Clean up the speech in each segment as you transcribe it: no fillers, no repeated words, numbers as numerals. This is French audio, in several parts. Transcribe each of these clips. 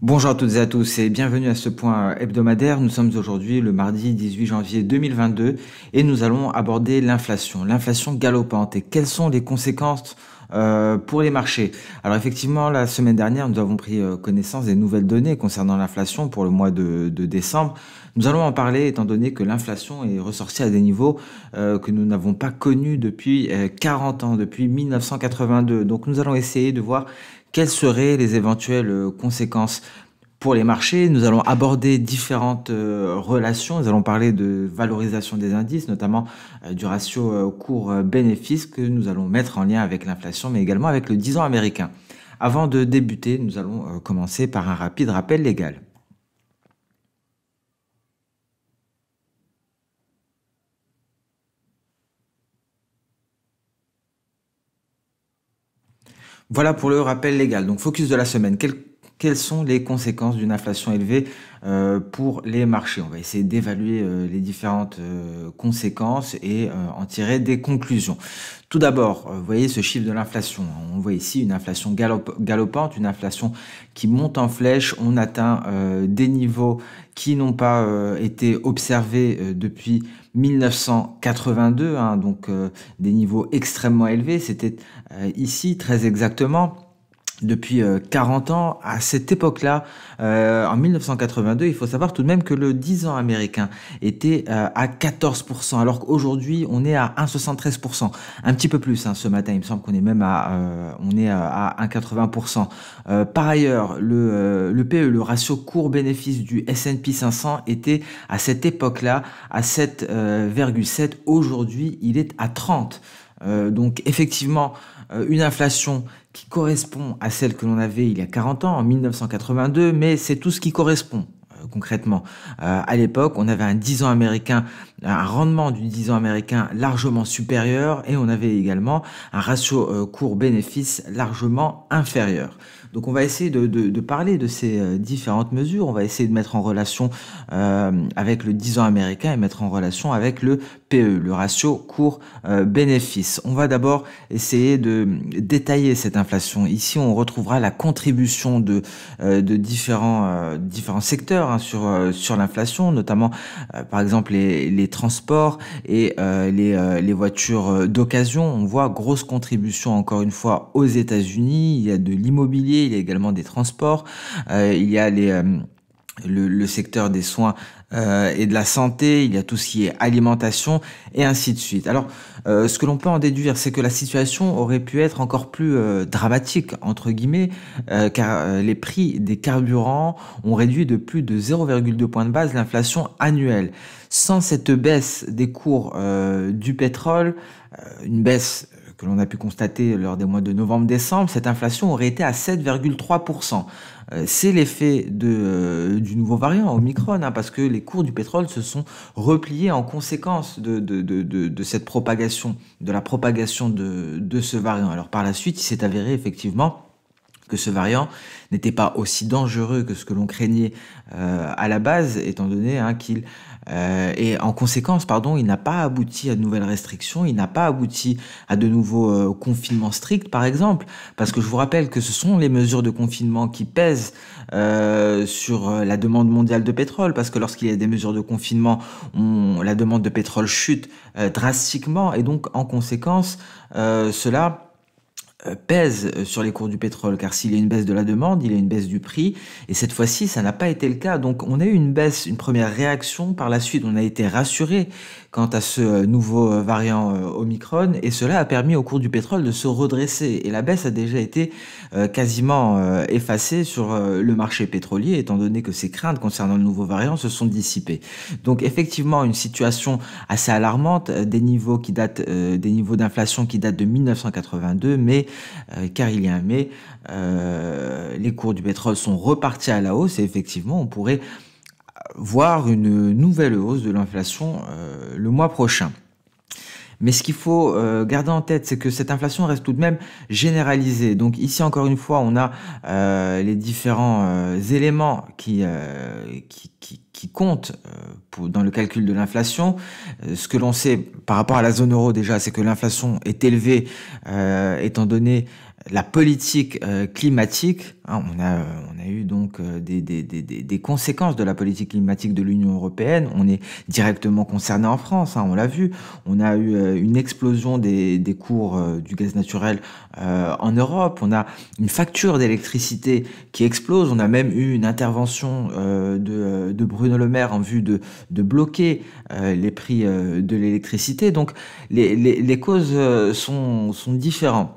Bonjour à toutes et à tous et bienvenue à ce point hebdomadaire. Nous sommes aujourd'hui le mardi 18 janvier 2022 et nous allons aborder l'inflation galopante et quelles sont les conséquences pour les marchés. Alors effectivement, la semaine dernière, nous avons pris connaissance des nouvelles données concernant l'inflation pour le mois de décembre. Nous allons en parler étant donné que l'inflation est ressortie à des niveaux que nous n'avons pas connus depuis 40 ans, depuis 1982. Donc nous allons essayer de voir quelles seraient les éventuelles conséquences pour les marchés. Nous allons aborder différentes relations. Nous allons parler de valorisation des indices, notamment du ratio cours-bénéfice que nous allons mettre en lien avec l'inflation, mais également avec le 10 ans américain. Avant de débuter, nous allons commencer par un rapide rappel légal. Voilà pour le rappel légal. Donc, focus de la semaine. Quelles sont les conséquences d'une inflation élevée pour les marchés? On va essayer d'évaluer les différentes conséquences et en tirer des conclusions. Tout d'abord, vous voyez ce chiffre de l'inflation. On voit ici une inflation galopante, une inflation qui monte en flèche. On atteint des niveaux qui n'ont pas été observés depuis 1982, hein, donc des niveaux extrêmement élevés. C'était ici très exactement depuis 40 ans. À cette époque-là, en 1982, il faut savoir tout de même que le 10 ans américain était à 14%, alors qu'aujourd'hui, on est à 1,73%. Un petit peu plus, hein, ce matin, il me semble qu'on est même à 1,80%. Par ailleurs, le PE, le ratio cours-bénéfice du S&P 500 était à cette époque-là à 7,7. Aujourd'hui, il est à 30. Donc effectivement, une inflation qui correspond à celle que l'on avait il y a 40 ans, en 1982, mais c'est tout ce qui correspond concrètement. À l'époque, on avait un 10 ans américain, un rendement du 10 ans américain largement supérieur et on avait également un ratio cours-bénéfice largement inférieur. Donc on va essayer de parler de ces différentes mesures, on va essayer de mettre en relation avec le 10 ans américain et mettre en relation avec le PE, le ratio cours-bénéfice. On va d'abord essayer de détailler cette inflation. Ici, on retrouvera la contribution de différents secteurs, hein, sur l'inflation, notamment par exemple les transports et les voitures d'occasion. On voit grosse contribution encore une fois aux États-Unis. Il y a de l'immobilier, il y a également des transports, il y a le secteur des soins et de la santé, il y a tout ce qui est alimentation et ainsi de suite. Alors, ce que l'on peut en déduire, c'est que la situation aurait pu être encore plus dramatique, entre guillemets, car les prix des carburants ont réduit de plus de 0,2 points de base l'inflation annuelle. Sans cette baisse des cours du pétrole, une baisse que l'on a pu constater lors des mois de novembre-décembre, cette inflation aurait été à 7,3%. C'est l'effet du nouveau variant Omicron, hein, parce que les cours du pétrole se sont repliés en conséquence de cette propagation, de la propagation de ce variant. Alors par la suite, il s'est avéré effectivement que ce variant n'était pas aussi dangereux que ce que l'on craignait à la base, étant donné qu'il et en conséquence, pardon, il n'a pas abouti à de nouvelles restrictions, il n'a pas abouti à de nouveaux confinements stricts, par exemple, parce que je vous rappelle que ce sont les mesures de confinement qui pèsent sur la demande mondiale de pétrole, parce que lorsqu'il y a des mesures de confinement, la demande de pétrole chute drastiquement, et donc en conséquence, cela pèse sur les cours du pétrole, car s'il y a une baisse de la demande, il y a une baisse du prix, et cette fois-ci, ça n'a pas été le cas. Donc on a eu une baisse, une première réaction, par la suite on a été rassuré quant à ce nouveau variant Omicron, et cela a permis au cours du pétrole de se redresser, et la baisse a déjà été quasiment effacée sur le marché pétrolier, étant donné que ces craintes concernant le nouveau variant se sont dissipées. Donc effectivement, une situation assez alarmante, des niveaux d'inflation qui datent de 1982, mais car il y a un mais, les cours du pétrole sont repartis à la hausse et effectivement on pourrait voir une nouvelle hausse de l'inflation le mois prochain. Mais ce qu'il faut garder en tête, c'est que cette inflation reste tout de même généralisée. Donc ici, encore une fois, on a les différents éléments qui comptent dans le calcul de l'inflation. Ce que l'on sait par rapport à la zone euro déjà, c'est que l'inflation est élevée étant donné la politique climatique, hein, on a eu donc des conséquences de la politique climatique de l'Union européenne. On est directement concerné en France, hein, on l'a vu. On a eu une explosion des cours du gaz naturel en Europe. On a une facture d'électricité qui explose. On a même eu une intervention de Bruno Le Maire en vue de bloquer les prix de l'électricité. Donc les causes sont différentes.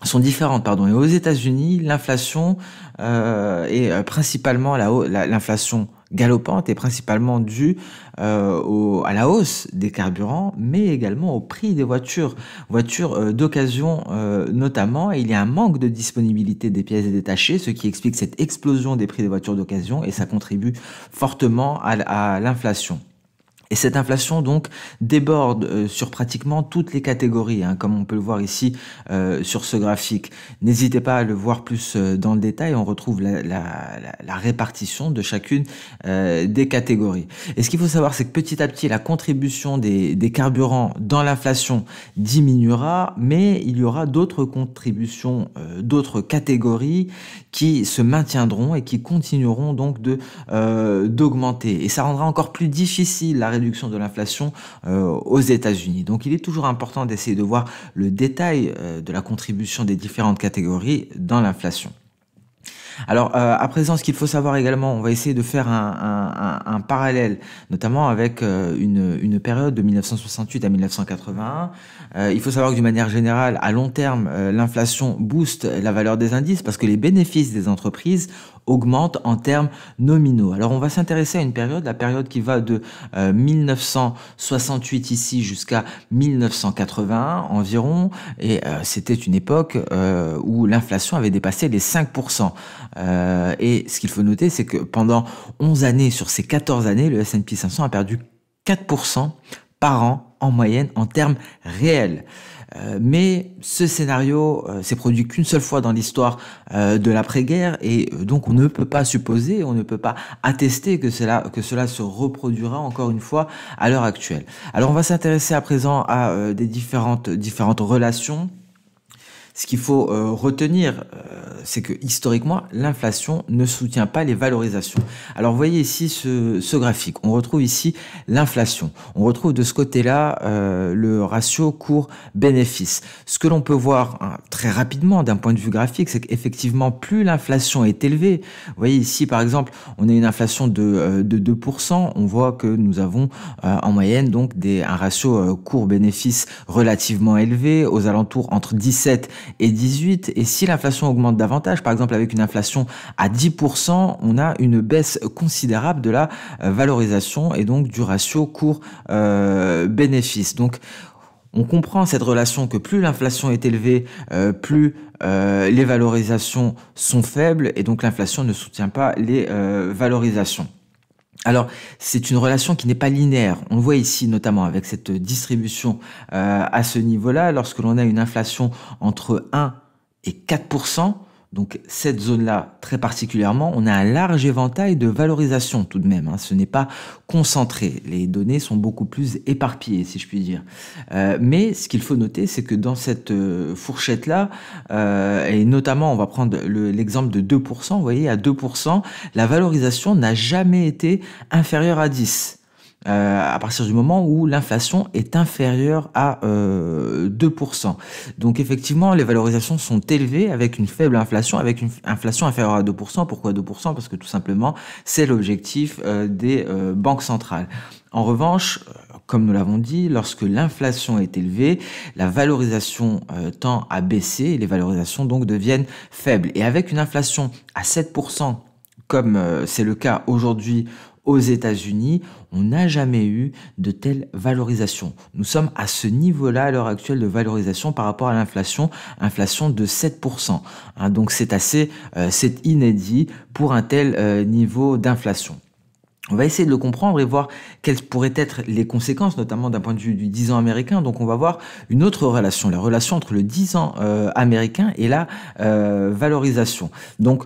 Sont différentes, pardon. Et aux États-Unis, l'inflation est principalement l'inflation galopante est principalement due à la hausse des carburants, mais également au prix des voitures d'occasion notamment. Et il y a un manque de disponibilité des pièces détachées, ce qui explique cette explosion des prix des voitures d'occasion, et ça contribue fortement à l'inflation. Et cette inflation donc déborde sur pratiquement toutes les catégories, hein, comme on peut le voir ici sur ce graphique. N'hésitez pas à le voir plus dans le détail, on retrouve la répartition de chacune des catégories. Et ce qu'il faut savoir, c'est que petit à petit, la contribution des carburants dans l'inflation diminuera, mais il y aura d'autres contributions, d'autres catégories qui se maintiendront et qui continueront donc d'augmenter. Et ça rendra encore plus difficile la réduction de l'inflation aux États-Unis. Donc il est toujours important d'essayer de voir le détail de la contribution des différentes catégories dans l'inflation. Alors à présent, ce qu'il faut savoir également, on va essayer de faire un parallèle, notamment avec une période de 1968 à 1981. Il faut savoir que d'une manière générale, à long terme, l'inflation booste la valeur des indices parce que les bénéfices des entreprises augmentent en termes nominaux. Alors on va s'intéresser à une période, la période qui va de 1968 ici jusqu'à 1981 environ, et c'était une époque où l'inflation avait dépassé les 5%. Et ce qu'il faut noter, c'est que pendant 11 années sur ces 14 années, le S&P 500 a perdu 4% par an en moyenne en termes réels. Mais ce scénario s'est produit qu'une seule fois dans l'histoire de l'après-guerre, et donc on ne peut pas supposer, on ne peut pas attester que cela se reproduira encore une fois à l'heure actuelle. Alors on va s'intéresser à présent à des différentes relations. Ce qu'il faut retenir, c'est que historiquement, l'inflation ne soutient pas les valorisations. Alors, vous voyez ici ce graphique. On retrouve ici l'inflation. On retrouve de ce côté-là le ratio cours-bénéfice. Ce que l'on peut voir hein, très rapidement d'un point de vue graphique, c'est qu'effectivement, plus l'inflation est élevée, vous voyez ici, par exemple, on a une inflation de 2%. On voit que nous avons en moyenne donc un ratio cours-bénéfice relativement élevé, aux alentours entre 17 et 18, et si l'inflation augmente davantage, par exemple avec une inflation à 10%, on a une baisse considérable de la valorisation et donc du ratio cours-bénéfice. Donc on comprend cette relation que plus l'inflation est élevée, plus les valorisations sont faibles, et donc l'inflation ne soutient pas les valorisations. Alors, c'est une relation qui n'est pas linéaire. On le voit ici notamment avec cette distribution à ce niveau-là. Lorsque l'on a une inflation entre 1 et 4%, donc cette zone-là très particulièrement, on a un large éventail de valorisation tout de même. Hein. Ce n'est pas concentré. Les données sont beaucoup plus éparpillées, si je puis dire. Mais ce qu'il faut noter, c'est que dans cette fourchette-là, et notamment, on va prendre l'exemple de 2%, vous voyez, à 2%, la valorisation n'a jamais été inférieure à 10%. À partir du moment où l'inflation est inférieure à 2%. Donc effectivement, les valorisations sont élevées avec une faible inflation, avec une inflation inférieure à 2%. Pourquoi 2%? Parce que tout simplement, c'est l'objectif des banques centrales. En revanche, comme nous l'avons dit, lorsque l'inflation est élevée, la valorisation tend à baisser et les valorisations donc deviennent faibles. Et avec une inflation à 7%, comme c'est le cas aujourd'hui aux États-Unis, on n'a jamais eu de telle valorisation. Nous sommes à ce niveau-là à l'heure actuelle de valorisation par rapport à l'inflation, inflation de 7%. Hein, donc c'est inédit pour un tel niveau d'inflation. On va essayer de le comprendre et voir quelles pourraient être les conséquences, notamment d'un point de vue du 10 ans américain. Donc on va voir une autre relation, la relation entre le 10 ans américain et la valorisation. Donc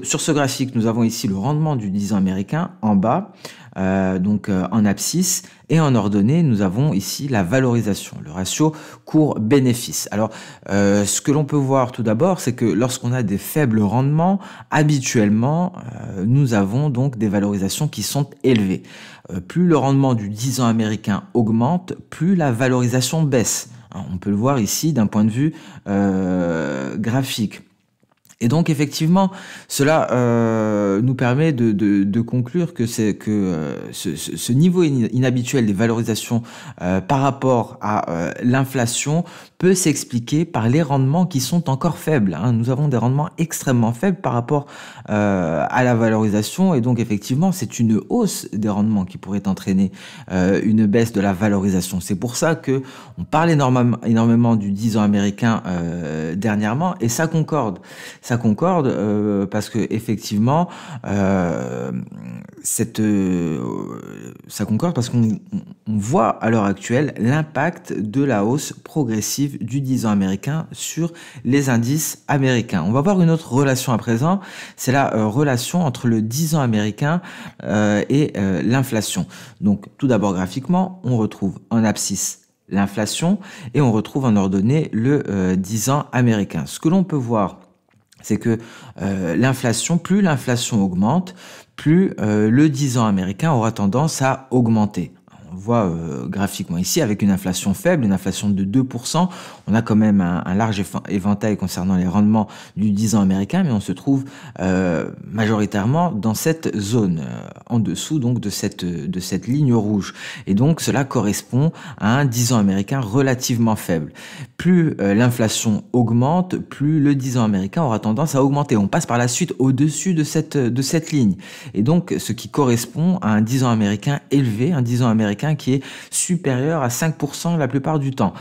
sur ce graphique, nous avons ici le rendement du 10 ans américain en bas, en abscisse, et en ordonnée, nous avons ici la valorisation, le ratio cours-bénéfice. Alors, ce que l'on peut voir tout d'abord, c'est que lorsqu'on a des faibles rendements, habituellement, nous avons donc des valorisations qui sont élevées. Plus le rendement du 10 ans américain augmente, plus la valorisation baisse. On peut le voir ici d'un point de vue graphique. Et donc effectivement, cela nous permet de conclure que ce niveau inhabituel des valorisations par rapport à l'inflation peut s'expliquer par les rendements qui sont encore faibles. Nous avons des rendements extrêmement faibles par rapport à la valorisation, et donc effectivement c'est une hausse des rendements qui pourrait entraîner une baisse de la valorisation. C'est pour ça que on parle énormément du 10 ans américain dernièrement, et ça concorde. Ça concorde parce que effectivement ça concorde parce qu'on voit à l'heure actuelle l'impact de la hausse progressive du 10 ans américain sur les indices américains. On va voir une autre relation à présent, c'est la relation entre le 10 ans américain et l'inflation. Donc tout d'abord graphiquement, on retrouve en abscisse l'inflation et on retrouve en ordonnée le 10 ans américain. Ce que l'on peut voir, c'est que plus l'inflation augmente, plus le 10 ans américain aura tendance à augmenter. On voit graphiquement ici, avec une inflation faible, une inflation de 2%, on a quand même un large éventail concernant les rendements du 10 ans américain, mais on se trouve majoritairement dans cette zone, en dessous donc de cette ligne rouge. Et donc cela correspond à un 10 ans américain relativement faible. Plus l'inflation augmente, plus le 10 ans américain aura tendance à augmenter. On passe par la suite au-dessus de cette ligne. Et donc ce qui correspond à un 10 ans américain élevé, un 10 ans américain qui est supérieur à 5% la plupart du temps.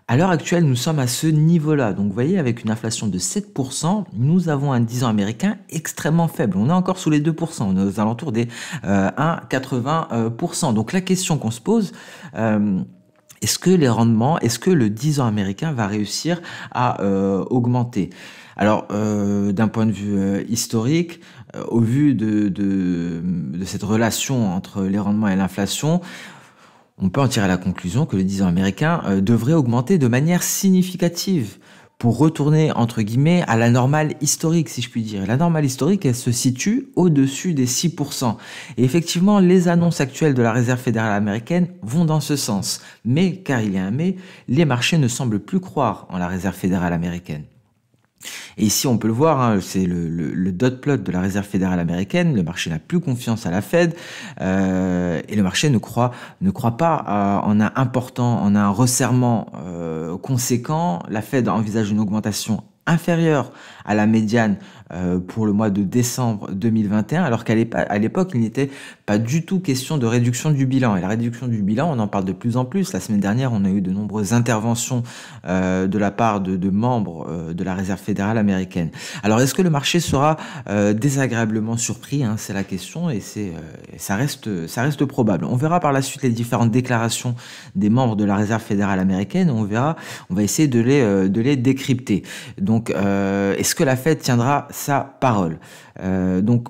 À l'heure actuelle, nous sommes à ce niveau-là. Donc, vous voyez, avec une inflation de 7%, nous avons un 10 ans américain extrêmement faible. On est encore sous les 2%. On est aux alentours des 1,80%. Donc, la question qu'on se pose, est-ce que le 10 ans américain va réussir à augmenter? Alors, d'un point de vue historique, au vu de cette relation entre les rendements et l'inflation, on peut en tirer la conclusion que le 10 ans américain devrait augmenter de manière significative pour retourner, entre guillemets, à la normale historique, si je puis dire. La normale historique, elle se situe au-dessus des 6%. Et effectivement, les annonces actuelles de la Réserve fédérale américaine vont dans ce sens. Mais, car il y a un mais, les marchés ne semblent plus croire en la Réserve fédérale américaine. Et ici, on peut le voir, c'est le dot plot de la Réserve fédérale américaine. Le marché n'a plus confiance à la Fed et le marché ne croit pas en un resserrement conséquent. La Fed envisage une augmentation inférieure à la médiane pour le mois de décembre 2021, alors qu'à l'époque, il n'était pas du tout question de réduction du bilan. Et la réduction du bilan, on en parle de plus en plus. La semaine dernière, on a eu de nombreuses interventions de la part de membres de la Réserve fédérale américaine. Alors, est-ce que le marché sera désagréablement surpris, c'est la question, et ça reste probable. On verra par la suite les différentes déclarations des membres de la Réserve fédérale américaine. On va essayer de les décrypter. Donc, est-ce que la Fed tiendra sa parole? Donc,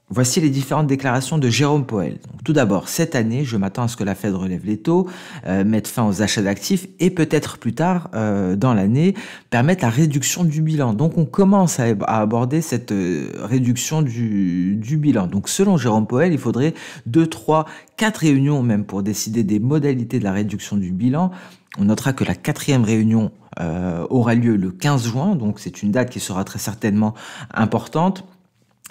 voici les différentes déclarations de Jérôme Powell. Donc, tout d'abord, cette année, je m'attends à ce que la Fed relève les taux, mette fin aux achats d'actifs et peut-être plus tard dans l'année, permette la réduction du bilan. Donc, on commence à aborder cette réduction du bilan. Donc, selon Jérôme Powell, il faudrait 2, 3, 4 réunions même pour décider des modalités de la réduction du bilan. On notera que la 4e réunion aura lieu le 15 juin, donc c'est une date qui sera très certainement importante.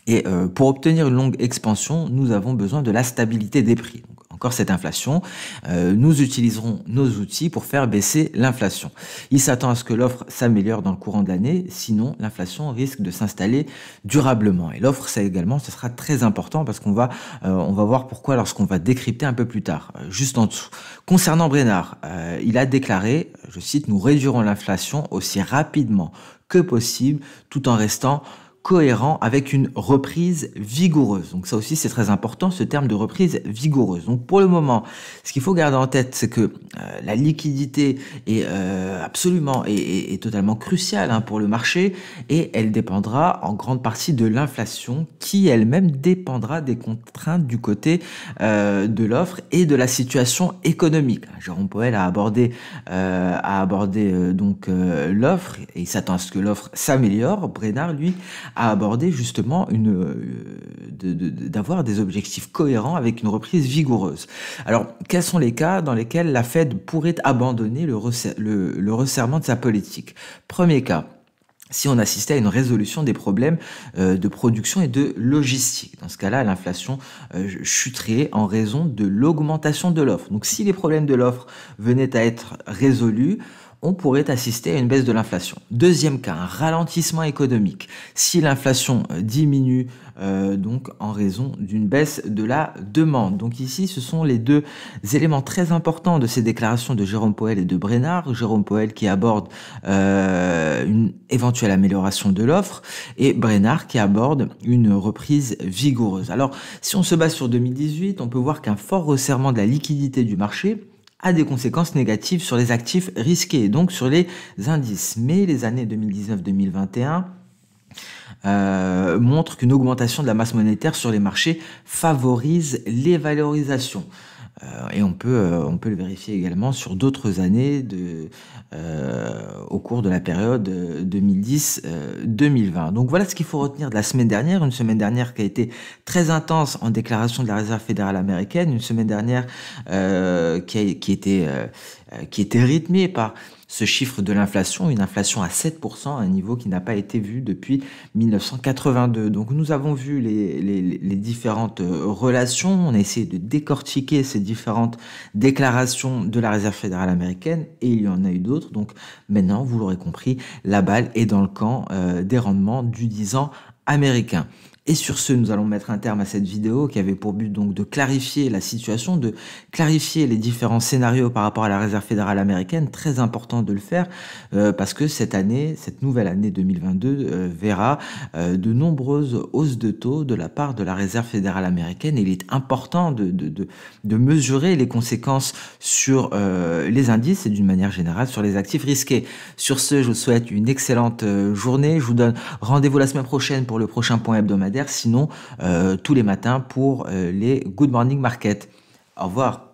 Et pour obtenir une longue expansion, nous avons besoin de la stabilité des prix. Donc, encore cette inflation, nous utiliserons nos outils pour faire baisser l'inflation. Il s'attend à ce que l'offre s'améliore dans le courant de l'année, sinon l'inflation risque de s'installer durablement. Et l'offre, ça également, ce sera très important parce qu'on va voir pourquoi lorsqu'on va décrypter un peu plus tard. Juste en dessous. Concernant Brainard, il a déclaré, je cite, « Nous réduirons l'inflation aussi rapidement que possible tout en restant cohérent avec une reprise vigoureuse. Donc ça aussi c'est très important, ce terme de reprise vigoureuse. Donc pour le moment, ce qu'il faut garder en tête, c'est que la liquidité est absolument et totalement cruciale pour le marché, et elle dépendra en grande partie de l'inflation qui elle-même dépendra des contraintes du côté de l'offre et de la situation économique. Jérôme Powell a abordé l'offre, et il s'attend à ce que l'offre s'améliore. Brainard, lui, a abordé justement d'avoir des objectifs cohérents avec une reprise vigoureuse. Alors, quels sont les cas dans lesquels la Fed pourrait abandonner le resserrement de sa politique? Premier cas, si on assistait à une résolution des problèmes de production et de logistique. Dans ce cas-là, l'inflation chuterait en raison de l'augmentation de l'offre. Donc si les problèmes de l'offre venaient à être résolus, on pourrait assister à une baisse de l'inflation. Deuxième cas, un ralentissement économique. Si l'inflation diminue donc en raison d'une baisse de la demande. Donc ici, ce sont les deux éléments très importants de ces déclarations de Jérôme Powell et de Brainard. Jérôme Powell qui aborde une éventuelle amélioration de l'offre, et Brainard qui aborde une reprise vigoureuse. Alors, si on se base sur 2018, on peut voir qu'un fort resserrement de la liquidité du marché a des conséquences négatives sur les actifs risqués, donc sur les indices. Mais les années 2019-2021 montrent qu'une augmentation de la masse monétaire sur les marchés favorise les valorisations. Et on peut le vérifier également sur d'autres années au cours de la période 2010-2020. Donc voilà ce qu'il faut retenir de la semaine dernière, une semaine dernière qui a été très intense en déclaration de la Réserve fédérale américaine, une semaine dernière qui était rythmée par ce chiffre de l'inflation, une inflation à 7%, un niveau qui n'a pas été vu depuis 1982. Donc nous avons vu les différentes relations, on a essayé de décortiquer ces différentes déclarations de la Réserve fédérale américaine, et il y en a eu d'autres. Donc maintenant, vous l'aurez compris, la balle est dans le camp des rendements du 10 ans américain. Et sur ce, nous allons mettre un terme à cette vidéo qui avait pour but donc de clarifier la situation, de clarifier les différents scénarios par rapport à la Réserve fédérale américaine. Très important de le faire parce que cette nouvelle année 2022 verra de nombreuses hausses de taux de la part de la Réserve fédérale américaine. Et il est important de mesurer les conséquences sur les indices et d'une manière générale sur les actifs risqués. Sur ce, je vous souhaite une excellente journée. Je vous donne rendez-vous la semaine prochaine pour le prochain point hebdomadaire. Sinon tous les matins pour les Good Morning Market. Au revoir.